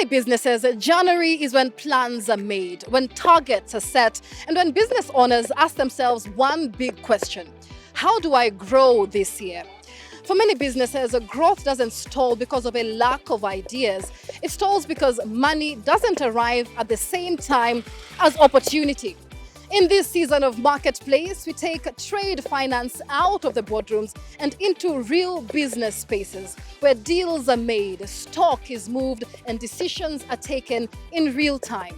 businesses, January is when plans are made, when targets are set, and when business owners ask themselves one big question: how do I grow this year? For many businesses, growth doesn't stall because of a lack of ideas. It stalls because money doesn't arrive at the same time as opportunity. In this season of Marketplace, we take trade finance out of the boardrooms and into real business spaces where deals are made, stock is moved, and decisions are taken in real time.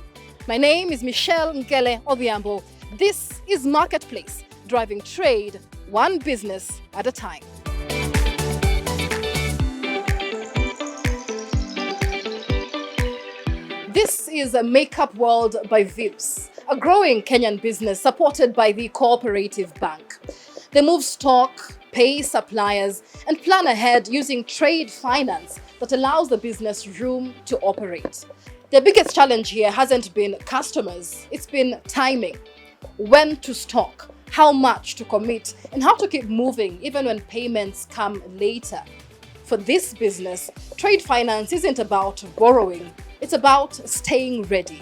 My name is Michelle Ngele Odhiambo. This is Marketplace, driving trade one business at a time. This is a Makeup World by Vips, a growing Kenyan business supported by the Cooperative Bank. They move stock, pay suppliers, and plan ahead using trade finance that allows the business room to operate. Their biggest challenge here hasn't been customers, it's been timing. When to stock, how much to commit, and how to keep moving even when payments come later. For this business, trade finance isn't about borrowing, it's about staying ready.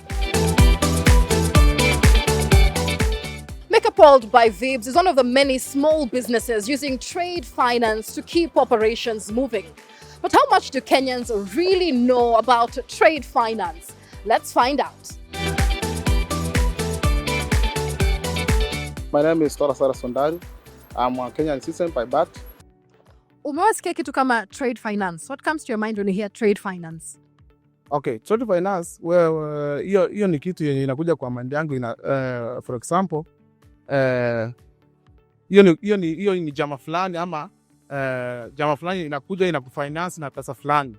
Makeup World by Vibs is one of the many small businesses using trade finance to keep operations moving. But how much do Kenyans really know about trade finance? Let's find out. My name is Sara Sondari. I'm a Kenyan citizen by birth. Umewasikia kitu kama trade finance. What comes to your mind when you hear trade finance? Okay, trade finance, well, hiyo ni kitu yenye inakuja kwa mind yangu for example, hiyo ni jama fulani ama jama fulani inakuja inakufinance na pesa fulani.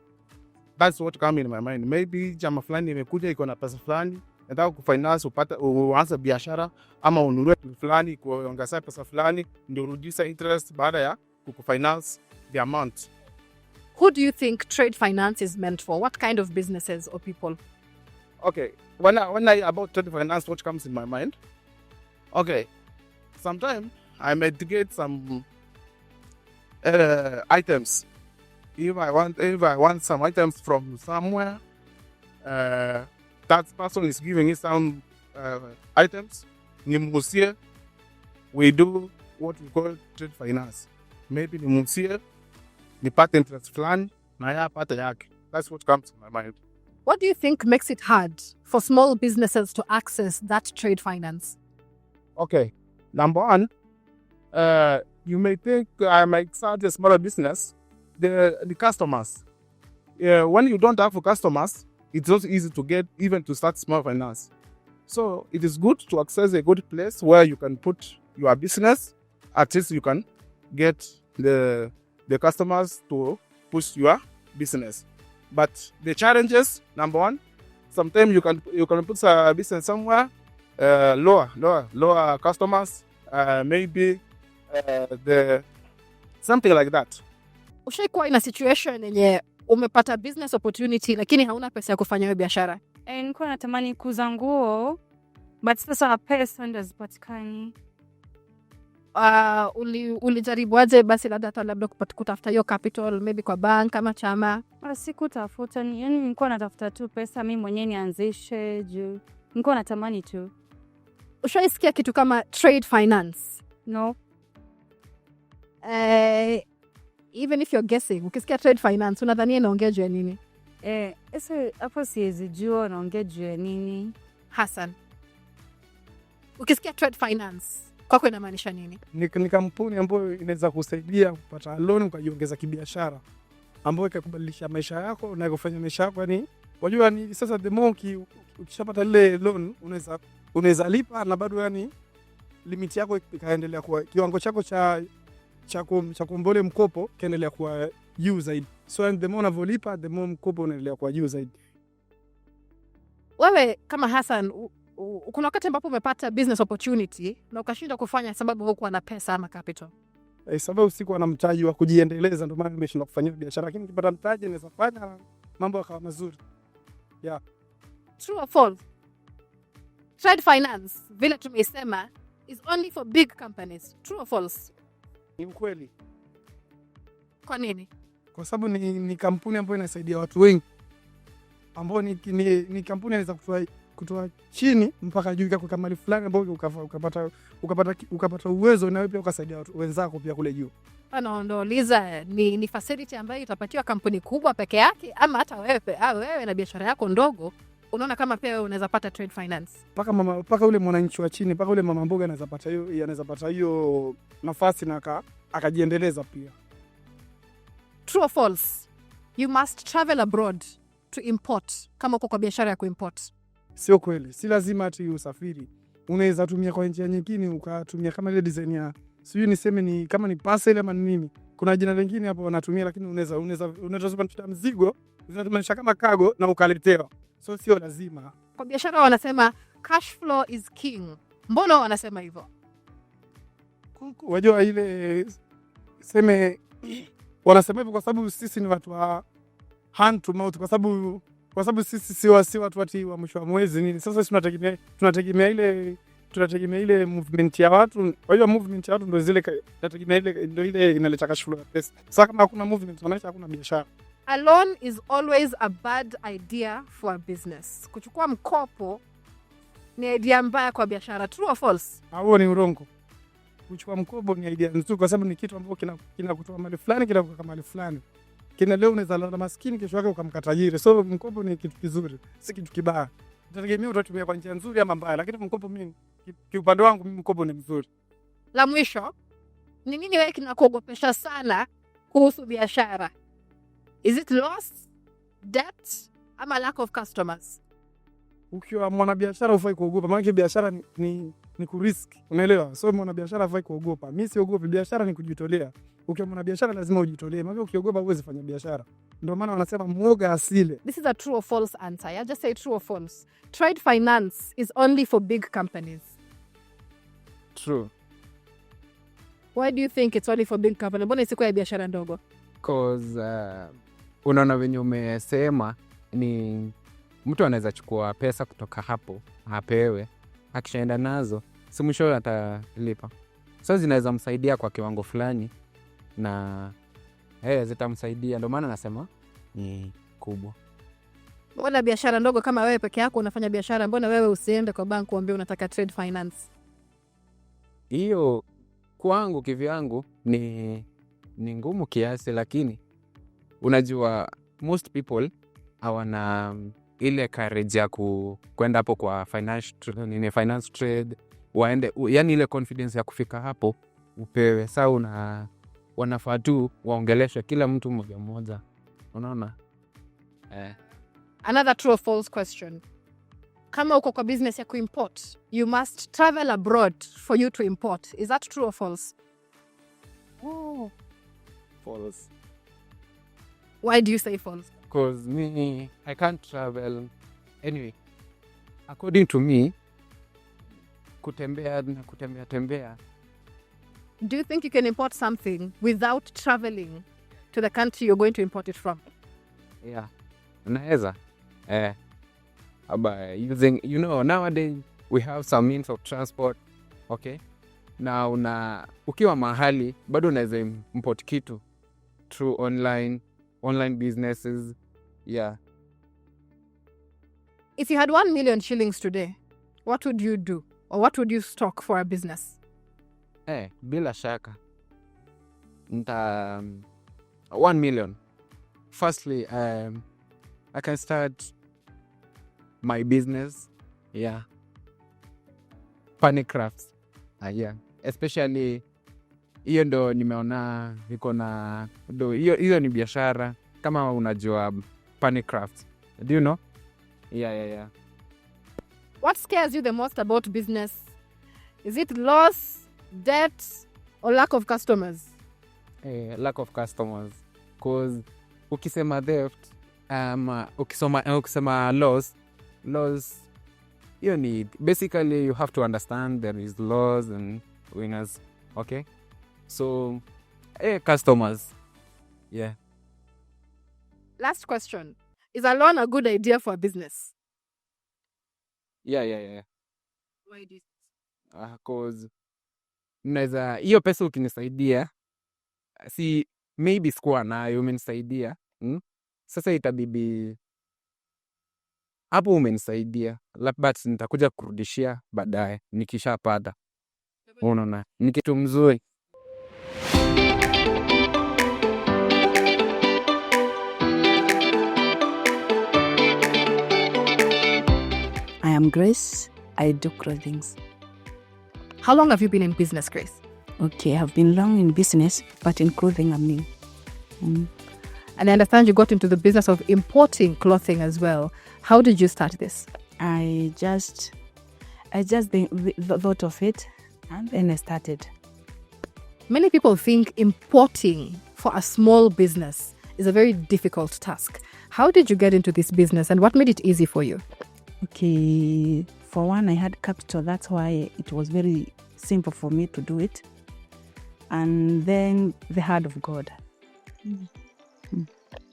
That's what come in my mind. Maybe jama fulani imekuja iko na pesa fulani, nataka kufinance uanze biashara ama ununue kitu fulani kuongeza pesa fulani ndio urudisha interest baada ya kukufinance the amount. Who do you think trade finance is meant for? What kind of businesses or people? Okay, when I about trade finance, what comes in my mind? Okay, sometimes I might get some items. If I want some items from somewhere, that person is giving me some items. Nimusie, we do what we call trade finance. Maybe nimusie, nipate interest fulani na ya pata yake. That's what comes to my mind. What do you think makes it hard for small businesses to access that trade finance? Okay, number one, you may think I might start a smaller business. The customers. When you don't have customers, it's not easy to get even to start small finance. So it is good to access a good place where you can put your business. At least you can get the customers to push your business. But the challenges, number one, sometimes you can put a business somewhere lower customers, maybe something like that. Ushaikuwa in a situation yenye umepata business opportunity lakini hauna pesa ya kufanya hiyo biashara? Nilikuwa natamani kuuza nguo but sasa pesa ndio zipatikani. Ulijaribu aje basi labda kutafuta hiyo capital maybe kwa bank ama chama? Sikutafuta, yani nilikuwa natafuta tu pesa mimi mwenyewe nianzishe juu. Nilikuwa natamani tu. Ushaisikia kitu kama trade finance? No. Even if you're guessing, ukisikia trade finance unadhania inaongea juu ya nini? Sasa hapo siwezi jua inaongea juu ya nini. Hassan, ukisikia trade finance kwako inamaanisha nini? Ni kampuni ambayo inaweza kusaidia kupata loan ukajiongeza kibiashara, ambayo ikakubadilisha maisha yako na kufanya maisha yako yani, unajua ni sasa the more ukishapata ile loan unaweza lipa na bado yani limit yako ikaendelea kwa kiwango chako cha kumbole mkopo kaendelea kwa juu zaidi. So the more unavolipa the more mkopo unaendelea kwa juu zaidi. Wewe kama Hassan, kuna wakati ambapo umepata business opportunity na ukashindwa kufanya sababu hukuwa na pesa ama capital? Sababu sikuwa na mtaji wa kujiendeleza ndio maana nimeshindwa kufanya biashara, lakini nikipata mtaji naweza fanya mambo yakawa mazuri. Yeah. True or false? Trade finance, vile tumesema, is only for big companies. True or false? Ni ukweli. Kwa nini? Kwa sababu ni kampuni ambayo inasaidia watu wengi ambao ni kampuni inaweza kutoa chini mpaka juu kwa mali fulani ambao ukapata uwezo na wewe pia ukasaidia watu wenzako pia kule juu. Anaondouliza ni facility ambayo itapatiwa kampuni kubwa peke yake ama hata wewe na biashara yako ndogo unaona kama pia wewe unaweza pata trade finance? Paka ule mwananchi wa chini, paka ule mama mboga anaweza pata hiyo nafasi na akajiendeleza pia. True or false? You must travel abroad to import kama uko kwa biashara ya kuimport. Sio kweli. Si lazima ati usafiri. Unaweza tumia kwa njia nyingine, ukatumia kama ile design ya sijui niseme ni kama ni parcel ama nini. Kuna jina lingine hapo wanatumia, lakini unaweza kupata mzigo, unatumanisha kama cargo na ukaletewa. So sio lazima. Kwa biashara wanasema cash flow is king. Mbona wanasema hivyo? Wajua ile seme wanasema hivyo kwa sababu sisi ni watu wa hand to mouth, kwa sababu sisi si watu wa mwisho wa mwezi nini. Sasa tunategemea ile movement ya watu. Wajua movement ya watu ndio zile ndio ile inaleta cash flow ya pesa. Sasa kama hakuna movement maana hakuna biashara. A loan is always a bad idea for a business. Kuchukua mkopo ni idea mbaya kwa biashara. True or false? Huo ni urongo. Kuchukua mkopo ni idea nzuri kwa sababu ni kitu ambacho kinakutoa mali fulani, kinakuweka mali fulani. Leo unaweza lala maskini, kesho yake ukamkata tajiri. So mkopo ni kitu kizuri, si kitu kibaya. Itategemea utatumia kwa njia nzuri ama mbaya, lakini mkopo mimi kiupande wangu mkopo ni mzuri. La mwisho, ni nini wewe kinakuogopesha sana kuhusu biashara? Is it loss, debt, ama lack of customers? Ukiwa mwanabiashara ufai kuogopa, maana biashara ni kurisk, unaelewa? So mwanabiashara hafai kuogopa. Mimi siogopi, biashara ni kujitolea. Ukiwa mwanabiashara lazima ujitolee, maana ukiogopa huwezi fanya biashara. Ndio maana wanasema muoga asile. This is a true or false answer. I just say true or false. Trade finance is only for big companies. True. Why do you think it's only for big companies? Mbona isikuwa ya biashara ndogo? Because unaona venye umesema ni mtu anaweza chukua pesa kutoka hapo, apewe, akishaenda nazo, si mwisho atalipa. So zinaweza msaidia kwa kiwango fulani na zitamsaidia, ndio maana nasema ni kubwa. Mbona biashara ndogo kama wewe peke yako unafanya biashara, mbona wewe usiende kwa bank uambie unataka trade finance? Hiyo kwangu kivyangu ni ngumu kiasi, lakini unajua most people hawana ile courage ya kwenda hapo kwa finance trade, waende yani ile confidence ya kufika hapo upewe. Sasa wanafaa tu waongeleshe kila mtu mmoja mmoja, unaona? Another true or false question. Kama uko kwa business ya kuimport, you must travel abroad for you to import. Is that true or false? False. Why do you say false? Because I can't travel. Anyway, according to me, kutembea. Do you think you can import something without traveling to the country you're going to import it from? Yeah. Unaweza. Using, nowadays we have some means of transport. Okay? Na ukiwa mahali bado unaweza import kitu through online businesses. Yeah. If you had 1 million shillings today, what would you do? Or what would you stock for a business? Bila shaka. 1 million. Firstly, I can start my business. Yeah. Panic crafts. Yeah. Especially hiyo ndo nimeona iko na hiyo ni biashara kama unajua panic crafts. Do you know? Yeah. What scares you the most about business? Is it loss, debt, or lack of customers? Lack of customers. Because ukisema theft, ukisema loss, you need, basically you have to understand there is loss and winners. Okay? So, customers. Yeah. Last question. Is a loan a good idea for a business? Yeah. Why do you? Because naweza hiyo pesa ukinisaidia, maybe sikuwa nayo umenisaidia. Sasa itabidi hapo umenisaidia, but nitakuja kurudishia baadaye nikishapata. Unaona, ni kitu mzuri. I am Grace. I do clothing. How long have you been in business, Grace? Okay, I've been long in business, but in clothing I'm new. And I understand you got into the business of importing clothing as well. How did you start this? I just thought of it, and then I started. Many people think importing for a small business is a very difficult task. How did you get into this business and what made it easy for you? Okay, for one, I had capital. That's why it was very simple for me to do it. And then the hand of God.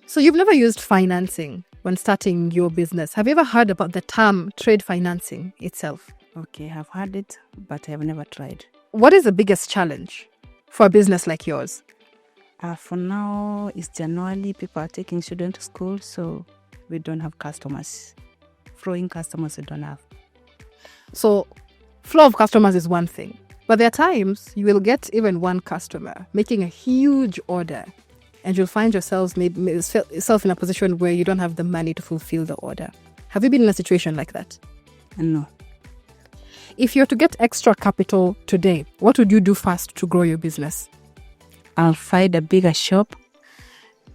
So you've never used financing when starting your business. Have you ever heard about the term trade financing itself? Okay, I've heard it, but I have never tried. What is the biggest challenge for a business like yours? For now, it's January. People are taking children to school, so we don't have customers. Flowing customers we don't have. So flow of customers is one thing, but there are times you will get even one customer making a huge order and you'll find yourself in a position where you don't have the money to fulfill the order. Have you been in a situation like that? No. If you're to get extra capital today, what would you do first to grow your business? I'll find a bigger shop.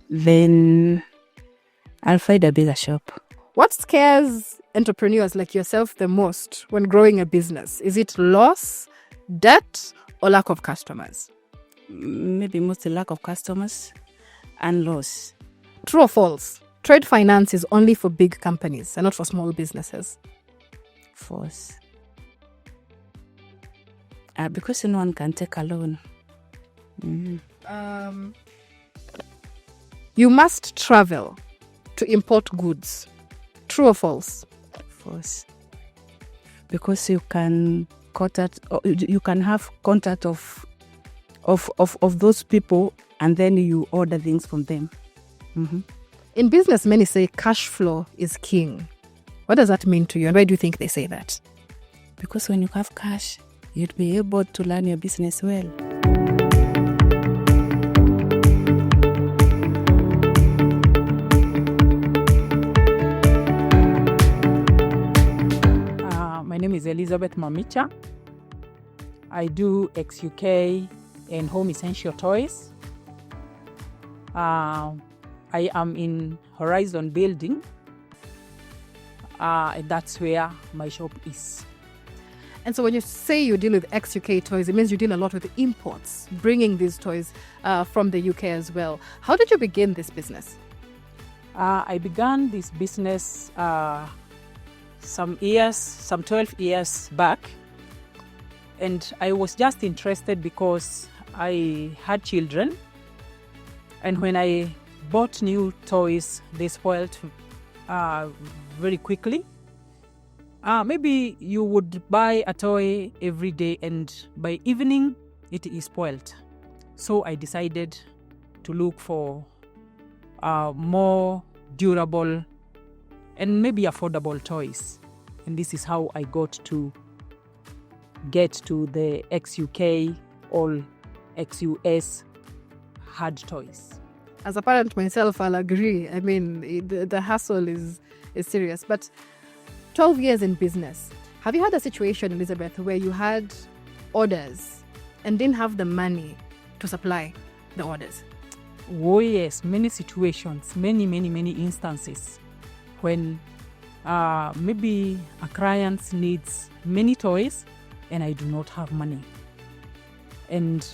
Then I'll find a bigger shop. What scares entrepreneurs like yourself the most when growing a business? Is it loss, debt, or lack of customers? Maybe mostly lack of customers and loss. True or false? Trade finance is only for big companies and not for small businesses. False. Because no one can take a loan. You must travel to import goods. True or false? False. Because you can have contact of those people, and then you order things from them. In business, many say cash flow is king. What does that mean to you, and why do you think they say that? Because when you have cash, you'd be able to learn your business well. My name is Elizabeth Mamicha. I do ex-UK and home essential toys. I am in Horizon Building. That's where my shop is. And so when you say you deal with ex-UK toys, it means you deal a lot with imports, bringing these toys from the UK as well. How did you begin this business? I began this business some 12 years back. And I was just interested because I had children. And when I bought new toys, they spoiled very quickly. Maybe you would buy a toy every day and by evening it is spoiled. So I decided to look for more durable and maybe affordable toys. And this is how I got to get to the ex-UK or ex-US hard toys. As a parent myself, I'll agree. I mean, the hassle is serious. But 12 years in business, have you had a situation, Elizabeth, where you had orders and didn't have the money to supply the orders? Oh yes, many situations, many instances when maybe a client needs many toys and I do not have money. And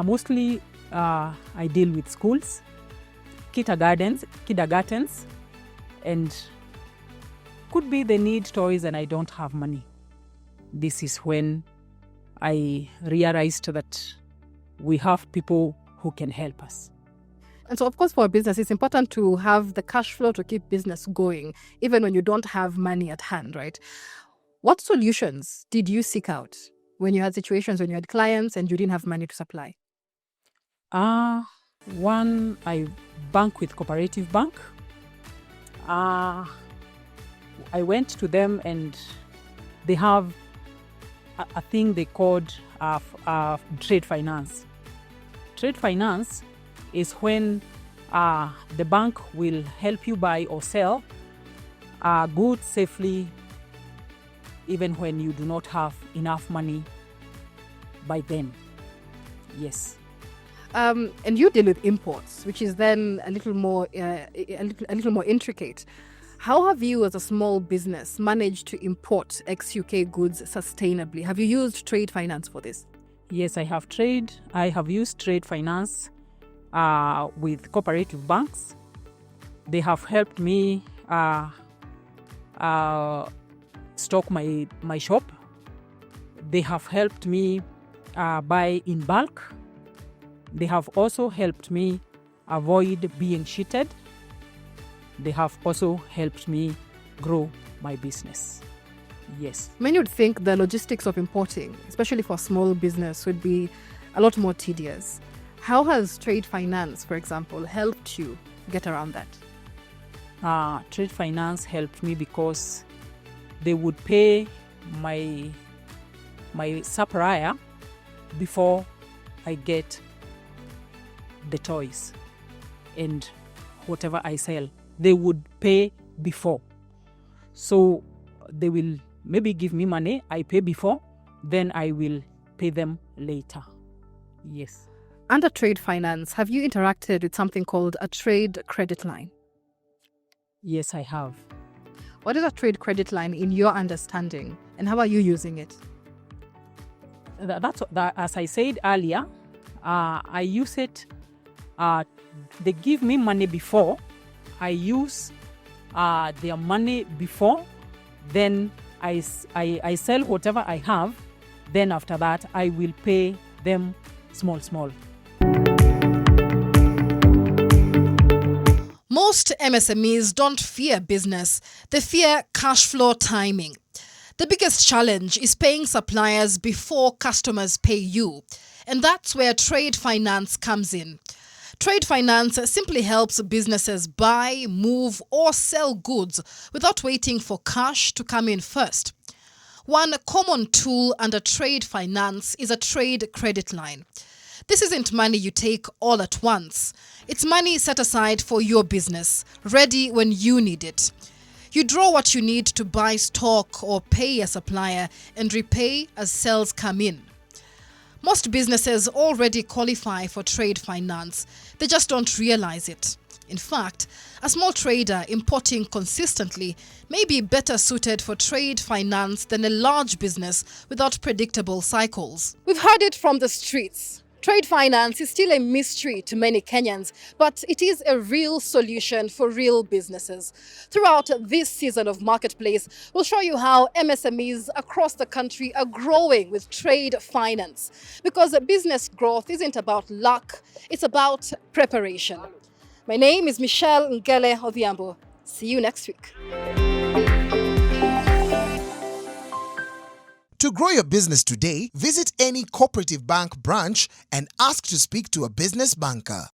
mostly I deal with schools, kindergartens, and could be they need toys and I don't have money. This is when I realized that we have people who can help us. And so, of course, for a business, it's important to have the cash flow to keep business going, even when you don't have money at hand, right? What solutions did you seek out when you had situations when you had clients and you didn't have money to supply? One, I bank with Cooperative Bank. I went to them and they have a thing they called trade finance. Trade finance is when the bank will help you buy or sell goods safely, even when you do not have enough money by then. Yes. And you deal with imports, which is then a little more intricate. How have you, as a small business, managed to import ex-UK goods sustainably? Have you used trade finance for this? Yes, I have used trade finance with cooperative banks. They have helped me stock my shop. They have helped me buy in bulk. They have also helped me avoid being cheated. They have also helped me grow my business. Yes. Many would think the logistics of importing, especially for a small business, would be a lot more tedious. How has trade finance, for example, helped you get around that? Trade finance helped me because they would pay my supplier before I get the toys and whatever I sell. They would pay before. So they will maybe give me money, I pay before, then I will pay them later. Yes. Under trade finance, have you interacted with something called a trade credit line? Yes, I have. What is a trade credit line in your understanding, and how are you using it? That's as I said earlier, I use it. They give me money before. I use their money before. Then I sell whatever I have. Then after that, I will pay them small. Most MSMEs don't fear business. They fear cash flow timing. The biggest challenge is paying suppliers before customers pay you. And that's where trade finance comes in. Trade finance simply helps businesses buy, move, or sell goods without waiting for cash to come in first. One common tool under trade finance is a trade credit line. This isn't money you take all at once. It's money set aside for your business, ready when you need it. You draw what you need to buy stock or pay a supplier and repay as sales come in. Most businesses already qualify for trade finance. They just don't realize it. In fact, a small trader importing consistently may be better suited for trade finance than a large business without predictable cycles. We've heard it from the streets. Trade finance is still a mystery to many Kenyans, but it is a real solution for real businesses. Throughout this season of Marketplace, we'll show you how MSMEs across the country are growing with trade finance. Because business growth isn't about luck, it's about preparation. My name is Michelle Ngele Odhiambo. See you next week. To grow your business today, visit any cooperative bank branch and ask to speak to a business banker.